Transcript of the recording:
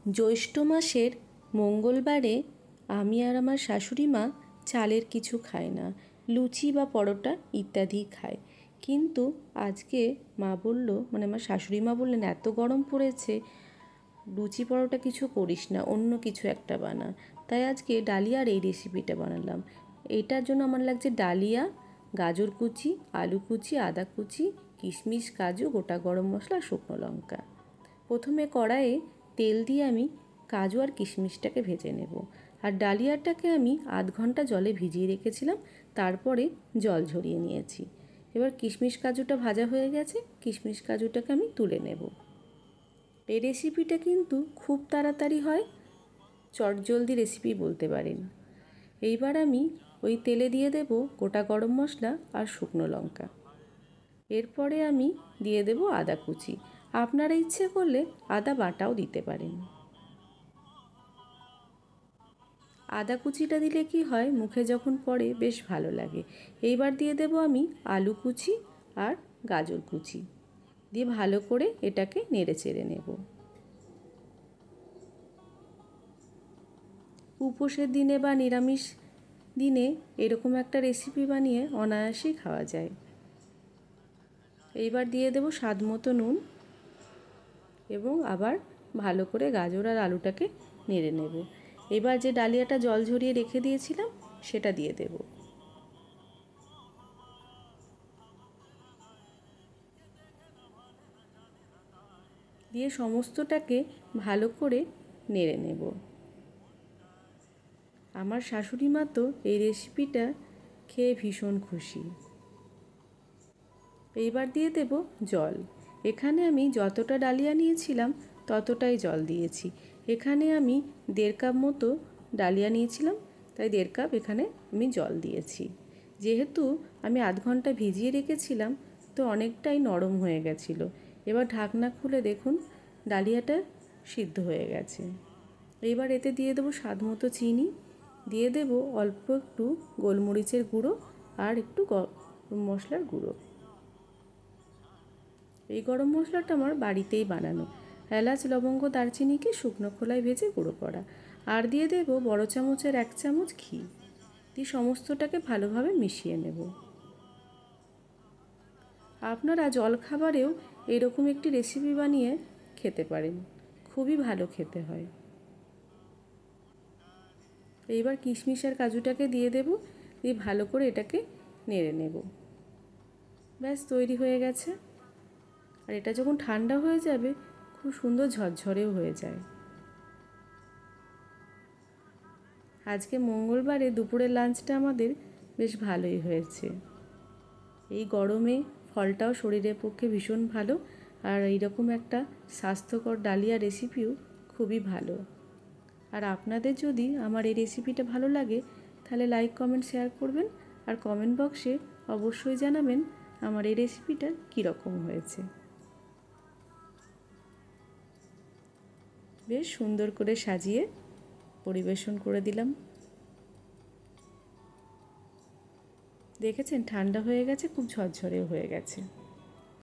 জ্যৈষ্ঠ মাসের মঙ্গলবারে আমি আর আমার শাশুড়ি মা চালের কিছু খায় না, লুচি বা পরোটা ইত্যাদি খায়। কিন্তু আজকে মা বলল, মানে আমার শাশুড়ি মা বললেন, এত গরম পড়েছে, লুচি পরোটা কিছু করিস না, অন্য কিছু একটা বানা। তাই আজকে ডালিয়ার এই রেসিপিটা বানালাম। এটার জন্য আমার লাগছে ডালিয়া, গাজর কুচি, আলু কুচি, আদা কুচি, কিশমিশ, কাজু, গোটা গরম মশলা, শুকনো লঙ্কা। প্রথমে কড়াইয়ে তেল দিয়ে আমি কাজু আর কিশমিশটাকে ভেজে নেব। আর ডালিয়াটাকে আমি আধ ঘন্টা জলে ভিজিয়ে রেখেছিলাম, তারপরে জল ঝরিয়ে নিয়েছি। এবার কিশমিশ কাজুটা ভাজা হয়ে গেছে, কিশমিশ কাজুটাকে আমি তুলে নেব। এই রেসিপিটা কিন্তু খুব তাড়াতাড়ি হয়, চটজলদি রেসিপি বলতে পারেন। এইবার আমি ওই তেলে দিয়ে দেব গোটা গরম মশলা আর শুকনো লঙ্কা। এরপরে আমি দিয়ে দেব আদা কুচি। আপনারা ইচ্ছে করলে আদা বাটাও দিতে পারেন। আদা কুচিটা দিলে কি হয়, মুখে যখন পড়ে বেশ ভালো লাগে। এইবার দিয়ে দেব আমি আলু কুচি আর গাজর কুচি, দিয়ে ভালো করে এটাকে নেড়ে চেড়ে নেব। উপোসের দিনে বা নিরামিষ দিনে এরকম একটা রেসিপি বানিয়ে অনায়াসেই খাওয়া যায়। এইবার দিয়ে দেব স্বাদ মতো নুন এবং আবার ভালো করে গাজর আর আলুটাকে নেড়ে নেব। এবার যে ডালিয়াটা জল ঝরিয়ে রেখে দিয়েছিলাম সেটা দিয়ে দেব। দিয়ে সমস্তটাকে ভালো করে নেড়ে নেব। আমার শাশুড়ি মা তো এই রেসিপিটা খেয়ে ভীষণ খুশি। এইবার দিয়ে দেব জল। এখানে আমি যতটা ডালিয়া নিয়েছিলাম ততটাই জল দিয়েছি। এখানে আমি 1.5 কাপ মতো ডালিয়া নিয়েছিলাম, তাই 1.5 কাপ এখানে আমি জল দিয়েছি। যেহেতু আমি আধ ঘন্টা ভিজিয়ে রেখেছিলাম, তো অনেকটাই নরম হয়ে গেছিলো। এবার ঢাকনা খুলে দেখুন ডালিয়াটা সিদ্ধ হয়ে গেছে। এবার এতে দিয়ে দেবো স্বাদ মতো চিনি, দিয়ে দেব অল্প একটু গোলমরিচের গুঁড়ো আর একটু গরম মশলার গুঁড়ো। এই গরম মশলাটা আমার বাড়িতেই বানানো, এলাচ, লবঙ্গ, দারচিনিকে শুকনো খোলায় ভেজে গুঁড়ো করা। আর দিয়ে দেব বড় চামচের 1 চামচ ঘি, দিয়ে সমস্তটাকে ভালোভাবে মিশিয়ে নেব। আপনারা জলখাবারেও এরকম একটি রেসিপি বানিয়ে খেতে পারেন, খুবই ভালো খেতে হয়। এইবার কিশমিশ আর কাজুটাকে দিয়ে দেব, দিয়ে ভালো করে এটাকে নেড়ে নেব। ব্যাস তৈরি হয়ে গেছে। আর এটা যখন ঠান্ডা হয়ে যাবে খুব সুন্দর ঝরঝরেও হয়ে যায়। আজকে মঙ্গলবারে দুপুরের লাঞ্চটা আমাদের বেশ ভালোই হয়েছে। এই গরমে ফলটাও শরীরের পক্ষে ভীষণ ভালো, আর এইরকম একটা স্বাস্থ্যকর ডালিয়া রেসিপিও খুবই ভালো। আর আপনাদের যদি আমার এই রেসিপিটা ভালো লাগে তাহলে লাইক, কমেন্ট, শেয়ার করবেন। আর কমেন্ট বক্সে অবশ্যই জানাবেন আমার এই রেসিপিটা কীরকম হয়েছে। বেশ সুন্দর করে সাজিয়ে পরিবেশন করে দিলাম। দেখেছেন ঠান্ডা হয়ে গেছে, খুব ঝরঝরেও হয়ে গেছে।